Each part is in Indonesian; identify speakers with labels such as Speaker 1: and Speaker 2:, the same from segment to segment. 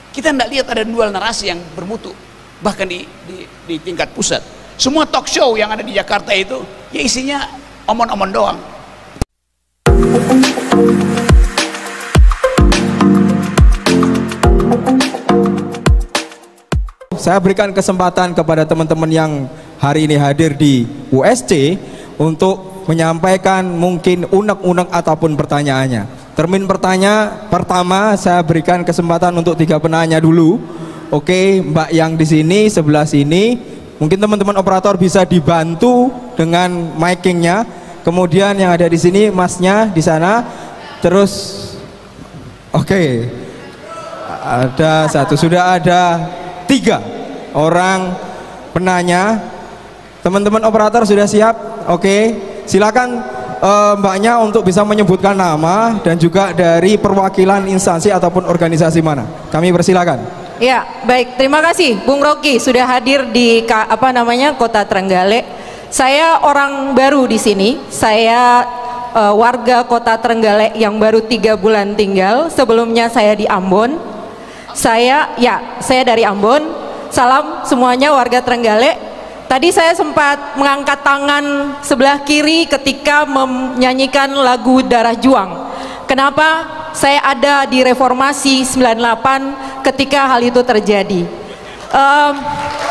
Speaker 1: Kita tidak lihat ada dual narasi yang bermutu, bahkan di tingkat pusat. Semua talk show yang ada di Jakarta itu ya isinya omon-omon doang.
Speaker 2: Saya berikan kesempatan kepada teman-teman yang hari ini hadir di USC untuk menyampaikan mungkin unek-unek ataupun pertanyaannya. Termin pertama saya berikan kesempatan untuk 3 penanya dulu. Oke, Mbak yang di sini sebelah sini, mungkin teman-teman operator bisa dibantu dengan micingnya. Kemudian yang ada di sini masnya di sana. Terus, oke, ada 1, sudah ada 3 orang penanya. Teman-teman operator sudah siap? Oke, silakan mbaknya untuk bisa menyebutkan nama dan juga dari perwakilan instansi ataupun organisasi mana. Kami persilakan.
Speaker 3: Ya, baik. Terima kasih Bung Rocky sudah hadir di Kota Trenggalek. Saya orang baru di sini. Saya warga Kota Trenggalek yang baru 3 bulan tinggal. Sebelumnya saya di Ambon. Saya dari Ambon. Salam semuanya warga Trenggalek. Tadi saya sempat mengangkat tangan sebelah kiri ketika menyanyikan lagu Darah Juang. Kenapa? Saya ada di Reformasi 98 ketika hal itu terjadi.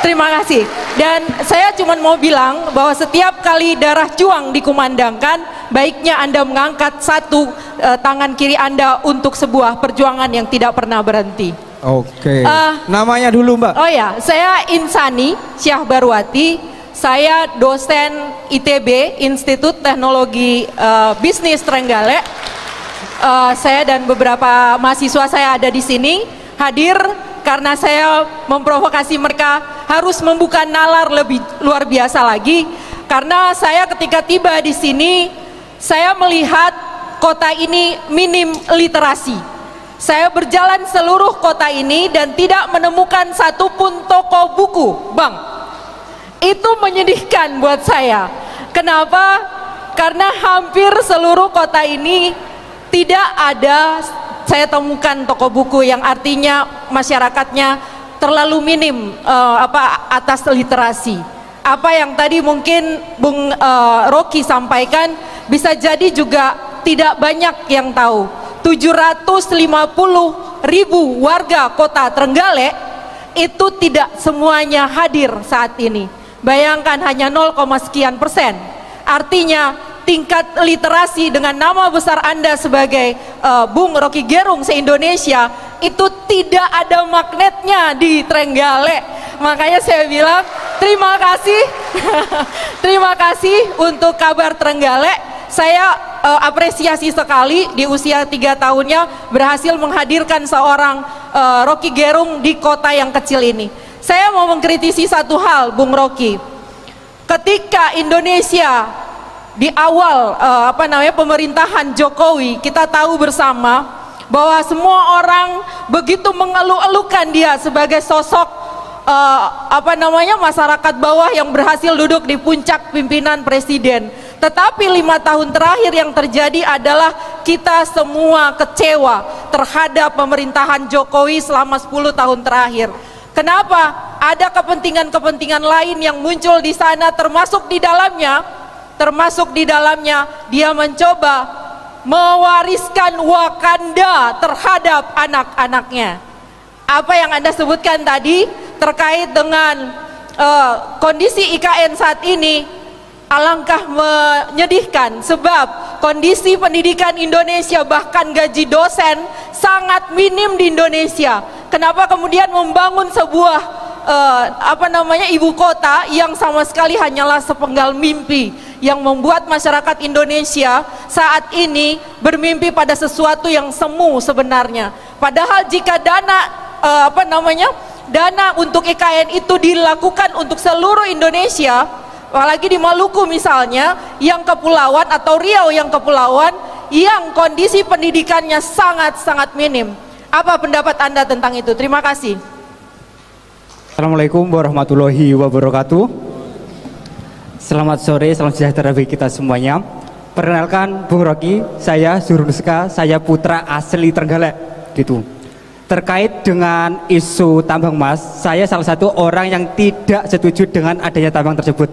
Speaker 3: Terima kasih. Dan saya cuma mau bilang bahwa setiap kali Darah Juang dikumandangkan, baiknya Anda mengangkat satu tangan kiri Anda untuk sebuah perjuangan yang tidak pernah berhenti.
Speaker 2: Oke. Namanya dulu Mbak.
Speaker 3: Oh ya, saya Insani Syahbarwati. Saya dosen ITB, Institut Teknologi Bisnis Trenggalek. Saya dan beberapa mahasiswa saya ada di sini hadir karena saya memprovokasi mereka harus membuka nalar lebih luar biasa lagi. Karena saya ketika tiba di sini, saya melihat kota ini minim literasi. Saya berjalan seluruh kota ini dan tidak menemukan satupun toko buku, Bang. Itu menyedihkan buat saya. Kenapa? Karena hampir seluruh kota ini tidak ada saya temukan toko buku, yang artinya masyarakatnya terlalu minim atas literasi. Apa yang tadi mungkin Bung Rocky sampaikan bisa jadi juga tidak banyak yang tahu. 750.000 warga kota Trenggalek itu tidak semuanya hadir saat ini. Bayangkan hanya 0, sekian persen. Artinya tingkat literasi dengan nama besar Anda sebagai Bung Rocky Gerung se-Indonesia itu tidak ada magnetnya di Trenggalek. Makanya saya bilang terima kasih. Terima kasih untuk kabar Trenggalek. Saya apresiasi sekali di usia 3 tahunnya berhasil menghadirkan seorang Rocky Gerung di kota yang kecil ini. Saya mau mengkritisi satu hal, Bung Rocky. Ketika Indonesia di awal pemerintahan Jokowi, kita tahu bersama bahwa semua orang begitu mengeluh-elukan dia sebagai sosok masyarakat bawah yang berhasil duduk di puncak pimpinan presiden. Tetapi 5 tahun terakhir yang terjadi adalah kita semua kecewa terhadap pemerintahan Jokowi selama 10 tahun terakhir. Kenapa? Ada kepentingan-kepentingan lain yang muncul di sana, termasuk di dalamnya dia mencoba mewariskan Wakanda terhadap anak-anaknya. Apa yang Anda sebutkan tadi terkait dengan kondisi IKN saat ini, alangkah menyedihkan sebab kondisi pendidikan Indonesia bahkan gaji dosen sangat minim di Indonesia. Kenapa kemudian membangun sebuah ibu kota yang sama sekali hanyalah sepenggal mimpi yang membuat masyarakat Indonesia saat ini bermimpi pada sesuatu yang semu sebenarnya. Padahal jika dana untuk IKN itu dilakukan untuk seluruh Indonesia, apalagi di Maluku misalnya, yang kepulauan, atau Riau yang kepulauan, yang kondisi pendidikannya sangat-sangat minim. Apa pendapat Anda tentang itu? Terima kasih.
Speaker 4: Assalamualaikum warahmatullahi wabarakatuh. Selamat sore, salam sejahtera bagi kita semuanya. Perkenalkan Bung Rocky, saya Zurunuska, saya putra asli Trenggalek gitu. Terkait dengan isu tambang emas, saya salah satu orang yang tidak setuju dengan adanya tambang tersebut.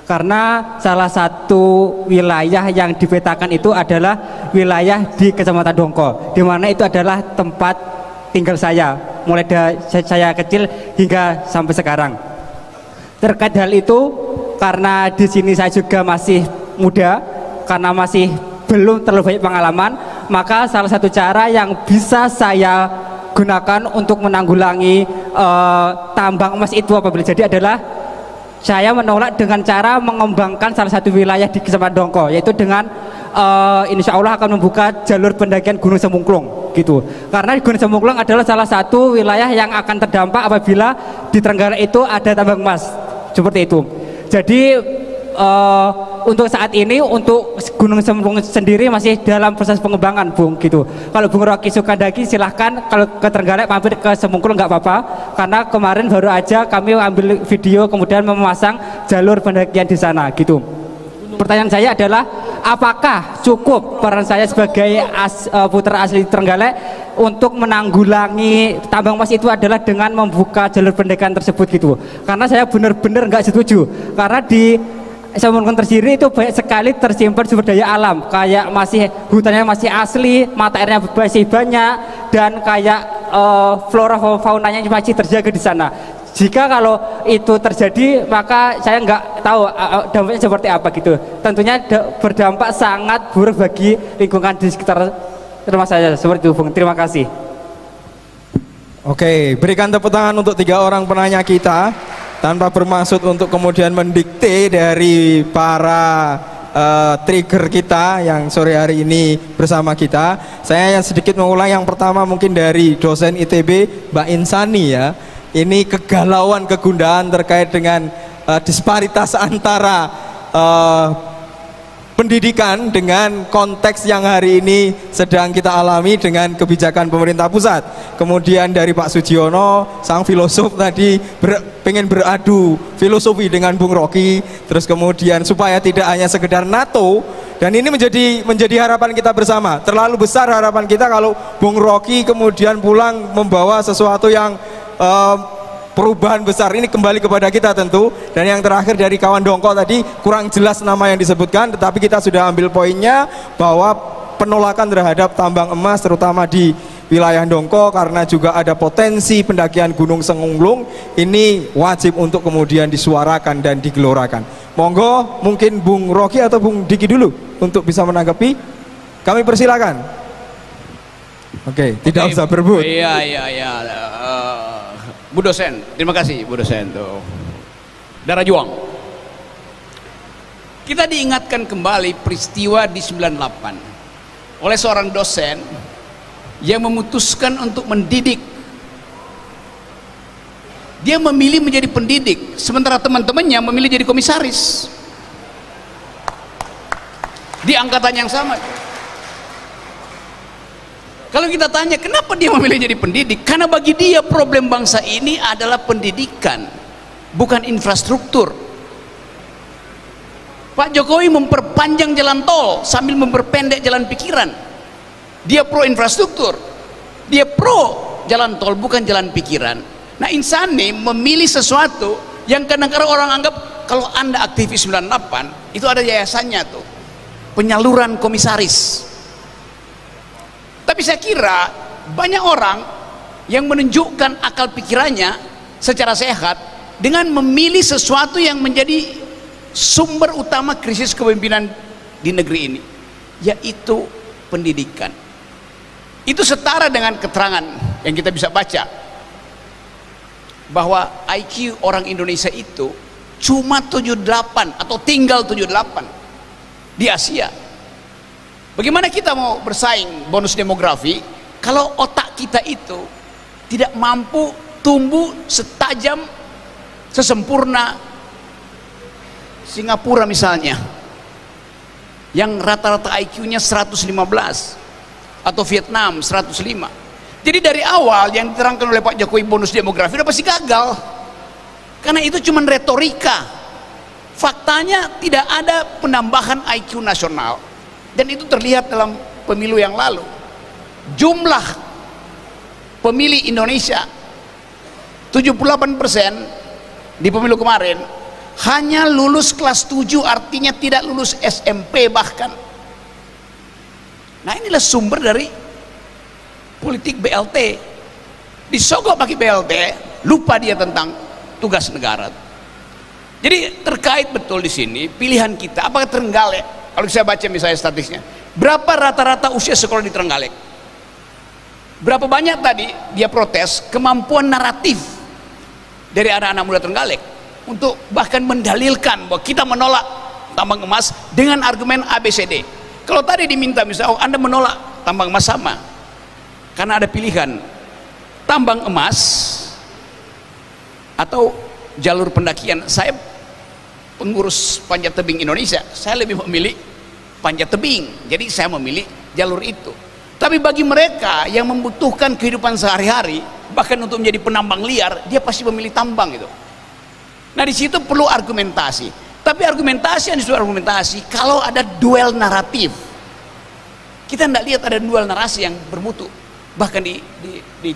Speaker 4: Karena salah satu wilayah yang dipetakan itu adalah wilayah di Kecamatan Dongko, di mana itu adalah tempat tinggal saya, mulai dari saya kecil hingga sampai sekarang. Terkait hal itu, karena di sini saya juga masih muda, karena masih belum terlalu banyak pengalaman, maka salah satu cara yang bisa saya gunakan untuk menanggulangi tambang emas itu apabila jadi adalah saya menolak dengan cara mengembangkan salah satu wilayah di Kecamatan Dongko, yaitu dengan insya Allah akan membuka jalur pendakian Gunung Semungklung gitu. Karena Gunung Semungklung adalah salah satu wilayah yang akan terdampak apabila di Trenggalek itu ada tambang emas seperti itu. Jadi untuk saat ini untuk Gunung Semungklung sendiri masih dalam proses pengembangan, Bung gitu. Kalau Bung Rocky Sukandaki silahkan kalau ke Trenggalek mampir ke Semungklung nggak apa-apa, karena kemarin baru aja kami ambil video kemudian memasang jalur pendakian di sana gitu. Pertanyaan saya adalah apakah cukup peran saya sebagai putra asli Trenggalek untuk menanggulangi tambang emas itu adalah dengan membuka jalur pendakian tersebut gitu. Karena saya benar-benar nggak setuju, karena di Semungklung tersendiri itu banyak sekali tersimpan sumber daya alam, kayak masih hutannya masih asli, mata airnya masih banyak, dan kayak flora faunanya masih terjaga di sana. Jika kalau itu terjadi, maka saya nggak tahu dampaknya seperti apa gitu. Tentunya berdampak sangat buruk bagi lingkungan di sekitar rumah saya. Seperti itu, Bung. Terima kasih.
Speaker 2: Oke, berikan tepuk tangan untuk 3 orang penanya kita. Tanpa bermaksud untuk kemudian mendikte dari para trigger kita yang sore hari ini bersama kita. Saya yang sedikit mengulang, yang pertama mungkin dari dosen ITB Mbak Insani ya. Ini kegalauan, kegundahan terkait dengan disparitas antara pendidikan dengan konteks yang hari ini sedang kita alami dengan kebijakan pemerintah pusat. Kemudian dari Pak Sujiono, sang filosof tadi pengen beradu filosofi dengan Bung Rocky, terus kemudian supaya tidak hanya sekedar NATO, dan ini menjadi harapan kita bersama. Terlalu besar harapan kita kalau Bung Rocky kemudian pulang membawa sesuatu yang perubahan besar. Ini kembali kepada kita tentu. Dan yang terakhir dari kawan Dongko tadi, kurang jelas nama yang disebutkan, tetapi kita sudah ambil poinnya bahwa penolakan terhadap tambang emas terutama di wilayah Dongko karena juga ada potensi pendakian Gunung Semungklung, ini wajib untuk kemudian disuarakan dan digelorakan. Monggo mungkin Bung Rocky atau Bung Diki dulu untuk bisa menanggapi. Kami persilakan. Oke, tidak usah berebut.
Speaker 1: Iya. Bu dosen, terima kasih Bu dosen tuh. Darah juang. Kita diingatkan kembali peristiwa di 98 oleh seorang dosen yang memutuskan untuk mendidik. Dia memilih menjadi pendidik, sementara teman-temannya memilih jadi komisaris di angkatan yang sama. Kalau kita tanya kenapa dia memilih jadi pendidik, karena bagi dia problem bangsa ini adalah pendidikan, bukan infrastruktur. Pak Jokowi memperpanjang jalan tol sambil memperpendek jalan pikiran. Dia pro infrastruktur, dia pro jalan tol, bukan jalan pikiran. Nah, Insani memilih sesuatu yang kadang-kadang orang anggap, kalau Anda aktivis 98 itu ada yayasannya tuh, penyaluran komisaris. Tapi saya kira banyak orang yang menunjukkan akal pikirannya secara sehat dengan memilih sesuatu yang menjadi sumber utama krisis kepemimpinan di negeri ini, yaitu pendidikan. Itu setara dengan keterangan yang kita bisa baca bahwa IQ orang Indonesia itu cuma 78 atau tinggal 78 di Asia. Bagaimana kita mau bersaing bonus demografi kalau otak kita itu tidak mampu tumbuh setajam, sesempurna Singapura misalnya, yang rata-rata IQ-nya 115, atau Vietnam 105. Jadi dari awal yang diterangkan oleh Pak Jokowi bonus demografi udah pasti gagal, karena itu cuma retorika. Faktanya tidak ada penambahan IQ nasional, dan itu terlihat dalam pemilu yang lalu. Jumlah pemilih Indonesia 78% di pemilu kemarin hanya lulus kelas 7, artinya tidak lulus SMP bahkan. Nah, inilah sumber dari politik BLT. Disogok pakai BLT, lupa dia tentang tugas negara. Jadi terkait betul di sini pilihan kita, apakah Trenggalek, kalau saya baca misalnya statistiknya, berapa rata-rata usia sekolah di Trenggalek? Berapa banyak tadi dia protes kemampuan naratif dari anak-anak muda Trenggalek untuk bahkan mendalilkan bahwa kita menolak tambang emas dengan argumen ABCD. Kalau tadi diminta misalnya, oh, Anda menolak tambang emas, sama, karena ada pilihan tambang emas atau jalur pendakian. Saya pengurus panjat tebing Indonesia, saya lebih memilih panjat tebing, jadi saya memilih jalur itu. Tapi bagi mereka yang membutuhkan kehidupan sehari-hari, bahkan untuk menjadi penambang liar, dia pasti memilih tambang itu. Nah, di situ perlu argumentasi. Tapi argumentasi yang disebut argumentasi kalau ada duel naratif. Kita tidak lihat ada duel narasi yang bermutu, bahkan di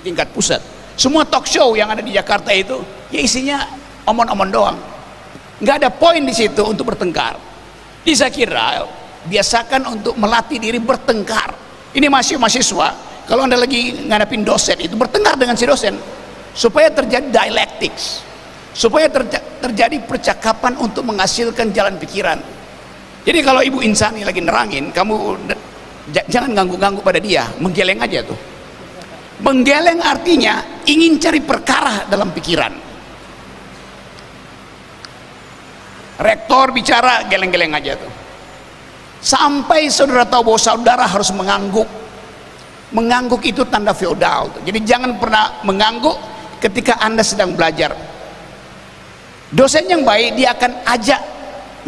Speaker 1: tingkat pusat. Semua talk show yang ada di Jakarta itu ya isinya omong-omong doang, nggak ada poin di situ untuk bertengkar. Jadi saya kira biasakan untuk melatih diri bertengkar. Ini mahasiswa, kalau Anda lagi ngadapin dosen itu bertengkar dengan si dosen supaya terjadi dialektiks, supaya terjadi percakapan untuk menghasilkan jalan pikiran. Jadi kalau Ibu Insani lagi nerangin, kamu jangan ganggu-ganggu pada dia, menggeleng aja tuh. Menggeleng artinya ingin cari perkara dalam pikiran. Rektor bicara, geleng-geleng aja tuh. Sampai saudara tahu bahwa saudara harus mengangguk. Mengangguk itu tanda feodal. Jadi jangan pernah mengangguk ketika Anda sedang belajar. Dosen yang baik, dia akan ajak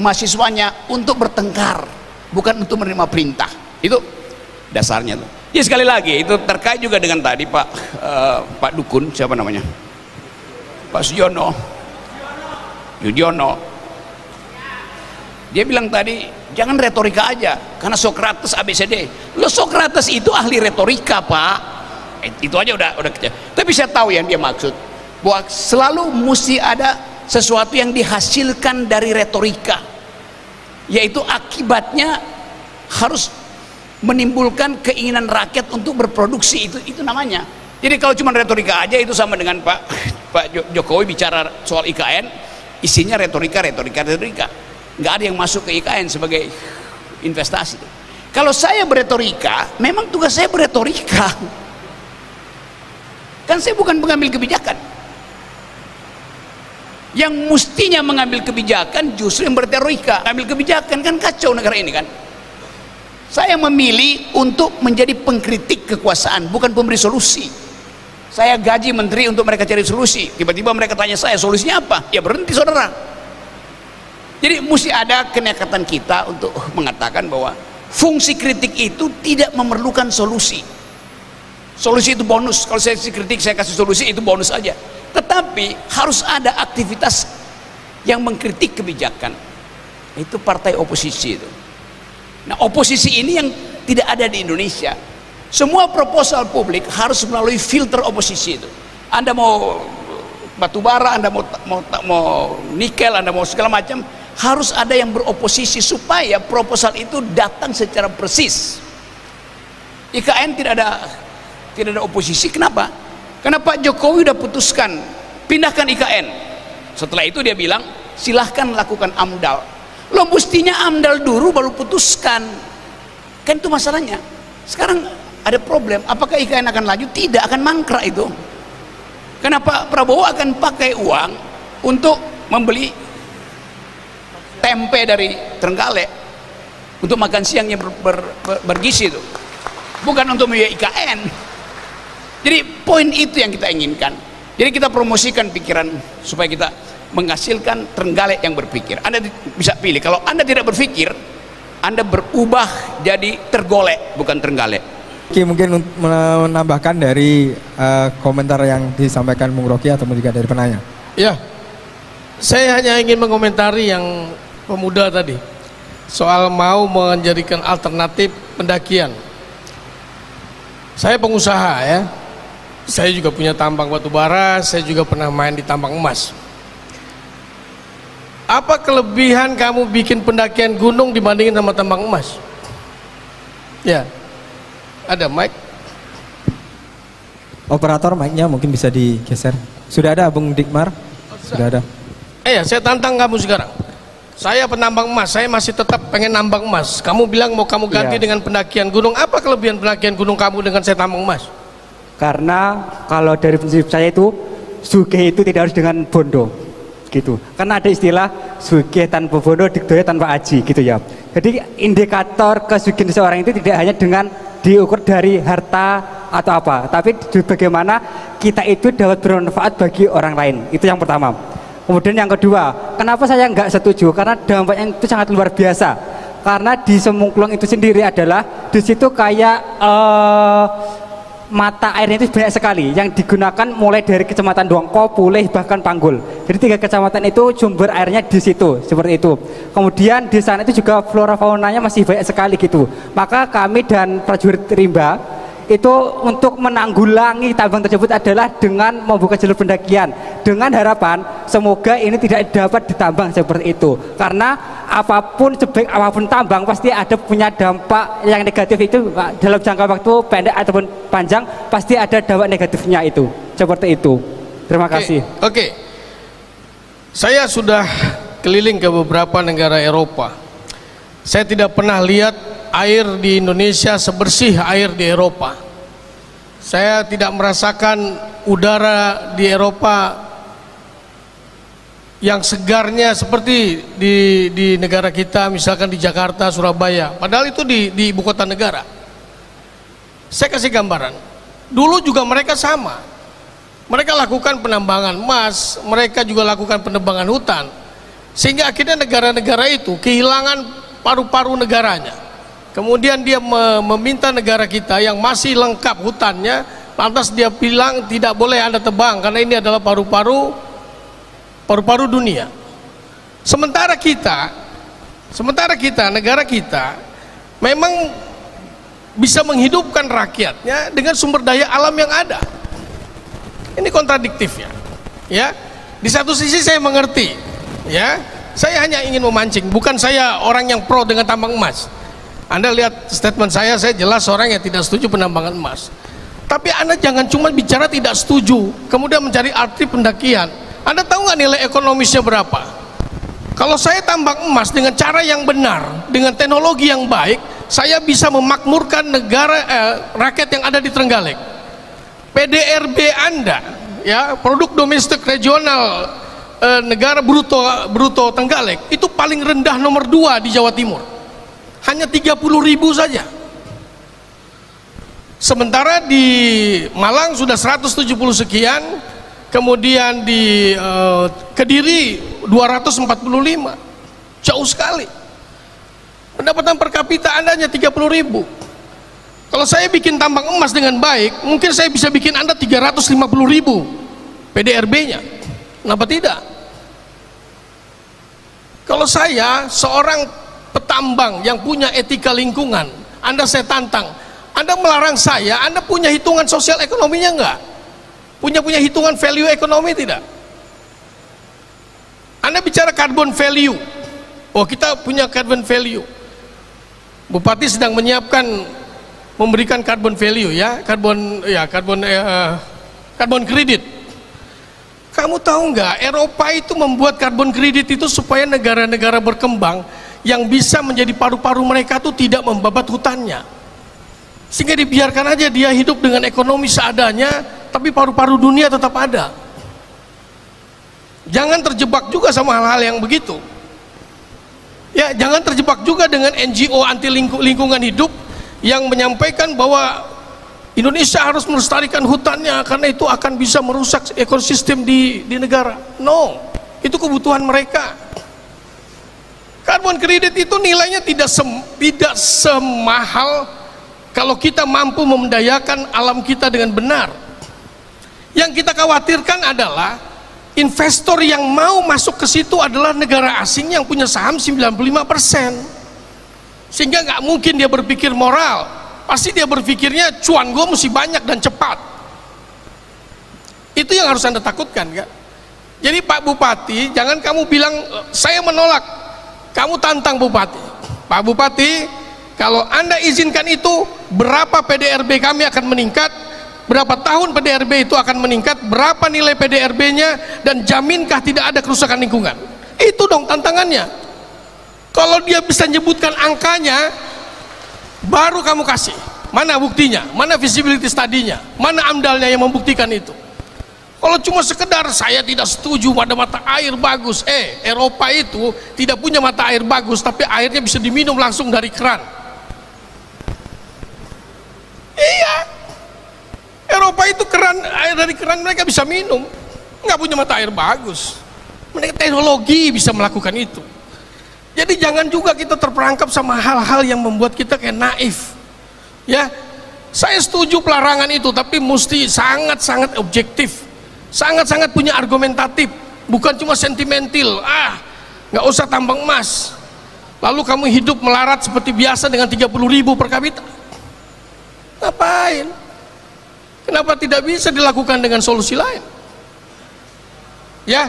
Speaker 1: mahasiswanya untuk bertengkar, bukan untuk menerima perintah. Itu dasarnya tuh. Ya, sekali lagi itu terkait juga dengan tadi Pak Dukun, siapa namanya, Pak Yudiono. Dia bilang tadi jangan retorika aja, karena Socrates ABCD. Lo Socrates itu ahli retorika, Pak. Itu aja udah kecil. Tapi saya tahu yang dia maksud, bahwa selalu mesti ada sesuatu yang dihasilkan dari retorika, yaitu akibatnya harus menimbulkan keinginan rakyat untuk berproduksi. Itu namanya. Jadi kalau cuma retorika aja, itu sama dengan Pak Jokowi bicara soal IKN, isinya retorika. Nggak ada yang masuk ke IKN sebagai investasi. Kalau saya beretorika, memang tugas saya beretorika, kan saya bukan pengambil kebijakan. Yang mestinya mengambil kebijakan justru yang berretorika. Ambil kebijakan kan kacau negara ini kan. Saya memilih untuk menjadi pengkritik kekuasaan, bukan pemberi solusi. Saya gaji menteri untuk mereka cari solusi. Tiba-tiba mereka tanya saya, solusinya apa? Ya berhenti, saudara. Jadi mesti ada kenekatan kita untuk mengatakan bahwa fungsi kritik itu tidak memerlukan solusi. Solusi itu bonus. Kalau saya kritik, saya kasih solusi, itu bonus aja. Tetapi harus ada aktivitas yang mengkritik kebijakan. Itu partai oposisi itu. Nah, oposisi ini yang tidak ada di Indonesia. Semua proposal publik harus melalui filter oposisi itu. Anda mau batu bara, Anda mau nikel, Anda mau segala macam, harus ada yang beroposisi supaya proposal itu datang secara persis. IKN tidak ada oposisi. Kenapa? Karena Pak Jokowi udah putuskan pindahkan IKN. Setelah itu dia bilang silahkan lakukan AMDAL. Lo mestinya AMDAL dulu baru putuskan. Kan itu masalahnya. Sekarang ada problem, apakah IKN akan lanjut? Tidak, akan mangkrak itu. Karena Pak Prabowo akan pakai uang untuk membeli tempe dari Trenggalek untuk makan siangnya bergizi itu, bukan untuk membiayai IKN. Jadi poin itu yang kita inginkan. Jadi kita promosikan pikiran supaya kita menghasilkan Trenggalek yang berpikir. Anda bisa pilih. Kalau Anda tidak berpikir, Anda berubah jadi tergolek, bukan Trenggalek.
Speaker 2: Oke, mungkin menambahkan dari komentar yang disampaikan Bung Rocky atau juga dari penanya.
Speaker 5: Ya, saya hanya ingin mengomentari yang pemuda tadi soal mau menjadikan alternatif pendakian. Saya pengusaha ya, Saya juga punya tambang batu bara, saya juga pernah main di tambang emas. Apa kelebihan kamu bikin pendakian gunung dibandingin sama tambang emas? Ya, ada mic.
Speaker 2: Operator mic-nya mungkin bisa digeser. Sudah ada Bung Dikmar? Sudah ada.
Speaker 5: Saya tantang kamu sekarang. Saya penambang emas, saya masih tetap pengen nambang emas. Kamu bilang mau kamu ganti dengan pendakian gunung. Apa kelebihan pendakian gunung kamu dengan saya tambang emas?
Speaker 4: Karena kalau dari prinsip saya itu sugih itu tidak harus dengan bondo gitu. Karena ada istilah sugih tanpa bondo, dikdoya tanpa aji gitu ya. Jadi indikator kesugihan seseorang itu tidak hanya dengan diukur dari harta atau apa, tapi bagaimana kita itu dapat bermanfaat bagi orang lain. Itu yang pertama. Kemudian yang kedua, kenapa saya nggak setuju? Karena dampaknya itu sangat luar biasa. Karena di Semungklung itu sendiri adalah di situ kayak mata airnya itu banyak sekali yang digunakan mulai dari kecamatan Dongko, Pulih, bahkan Panggul. Jadi 3 kecamatan itu sumber airnya di situ, seperti itu. Kemudian di sana itu juga flora faunanya masih banyak sekali gitu. Maka kami dan prajurit rimba itu untuk menanggulangi tambang tersebut adalah dengan membuka jalur pendakian dengan harapan semoga ini tidak dapat ditambang seperti itu, karena apapun sebaik apapun tambang pasti ada punya dampak yang negatif itu dalam jangka waktu pendek ataupun panjang, pasti ada dampak negatifnya itu seperti itu. Terima kasih.
Speaker 5: Oke. Saya sudah keliling ke beberapa negara Eropa. Saya tidak pernah lihat air di Indonesia sebersih air di Eropa. Saya tidak merasakan udara di Eropa yang segarnya seperti di negara kita, misalkan di Jakarta, Surabaya. Padahal itu di ibu kota negara. Saya kasih gambaran. Dulu juga mereka sama. Mereka lakukan penambangan emas, mereka juga lakukan penebangan hutan. Sehingga akhirnya negara-negara itu kehilangan paru-paru negaranya. Kemudian dia meminta negara kita yang masih lengkap hutannya, lantas dia bilang tidak boleh Anda tebang karena ini adalah paru-paru dunia. Sementara kita, negara kita memang bisa menghidupkan rakyatnya dengan sumber daya alam yang ada. Ini kontradiktif ya. Di satu sisi saya mengerti, ya. Saya hanya ingin memancing, bukan saya orang yang pro dengan tambang emas. Anda lihat statement saya jelas orang yang tidak setuju penambangan emas. Tapi Anda jangan cuma bicara tidak setuju, kemudian mencari arti pendakian. Anda tahu nggak nilai ekonomisnya berapa? Kalau saya tambang emas dengan cara yang benar, dengan teknologi yang baik, saya bisa memakmurkan rakyat yang ada di Trenggalek. PDRB Anda, ya, produk domestik regional negara bruto Trenggalek itu paling rendah nomor 2 di Jawa Timur, hanya 30.000 saja. Sementara di Malang sudah 170 sekian, kemudian di Kediri 245, jauh sekali. Pendapatan per kapita Anda hanya 30.000. Kalau saya bikin tambang emas dengan baik, mungkin saya bisa bikin Anda 350.000 PDRB-nya. Kenapa tidak? Kalau saya seorang petambang yang punya etika lingkungan, saya tantang, Anda melarang saya, Anda punya hitungan sosial ekonominya enggak? Punya hitungan value ekonomi tidak? Anda bicara carbon value. Oh, kita punya carbon value. Bupati sedang menyiapkan memberikan carbon value, ya, carbon kredit. Kamu tahu nggak, Eropa itu membuat carbon kredit itu supaya negara-negara berkembang yang bisa menjadi paru-paru mereka tuh tidak membabat hutannya, sehingga dibiarkan aja dia hidup dengan ekonomi seadanya, tapi paru-paru dunia tetap ada. Jangan terjebak juga sama hal-hal yang begitu, ya. Jangan terjebak juga dengan NGO anti lingkungan hidup yang menyampaikan bahwa Indonesia harus melestarikan hutannya karena itu akan bisa merusak ekosistem di negara. No, itu kebutuhan mereka. Carbon kredit itu nilainya tidak semahal kalau kita mampu memendayakan alam kita dengan benar. Yang kita khawatirkan adalah investor yang mau masuk ke situ adalah negara asing yang punya saham 95%. Sehingga nggak mungkin dia berpikir moral, pasti dia berpikirnya cuan gue mesti banyak dan cepat. Itu yang harus Anda takutkan kan. Jadi Pak Bupati, jangan kamu bilang saya menolak. Kamu tantang Bupati. Pak Bupati, kalau Anda izinkan itu, berapa PDRB kami akan meningkat, berapa tahun PDRB itu akan meningkat, berapa nilai PDRB-nya, dan jaminkah tidak ada kerusakan lingkungan. Itu dong tantangannya. Kalau dia bisa nyebutkan angkanya, baru kamu kasih. Mana buktinya? Mana visibility study-nya? Mana amdalnya yang membuktikan itu? Kalau cuma sekedar saya tidak setuju pada mata air bagus, Eropa itu tidak punya mata air bagus, tapi airnya bisa diminum langsung dari keran. Iya, Eropa itu air dari keran mereka bisa minum, nggak punya mata air bagus. Mereka teknologi bisa melakukan itu. Jadi jangan juga kita terperangkap sama hal-hal yang membuat kita kayak naif. Ya, saya setuju pelarangan itu, tapi mesti sangat-sangat objektif. Sangat-sangat punya argumentatif, bukan cuma sentimental. Nggak usah tambang emas, lalu kamu hidup melarat seperti biasa dengan 30.000 per kapita. Ngapain? Kenapa tidak bisa dilakukan dengan solusi lain? Ya,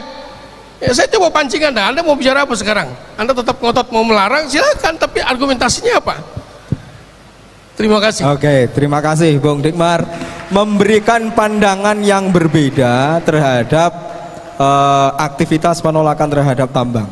Speaker 5: saya coba pancing Anda mau bicara apa sekarang? Anda tetap ngotot mau melarang, silakan, tapi argumentasinya apa? Terima kasih.
Speaker 2: Oke, terima kasih Bung Digmar memberikan pandangan yang berbeda terhadap aktivitas penolakan terhadap tambang.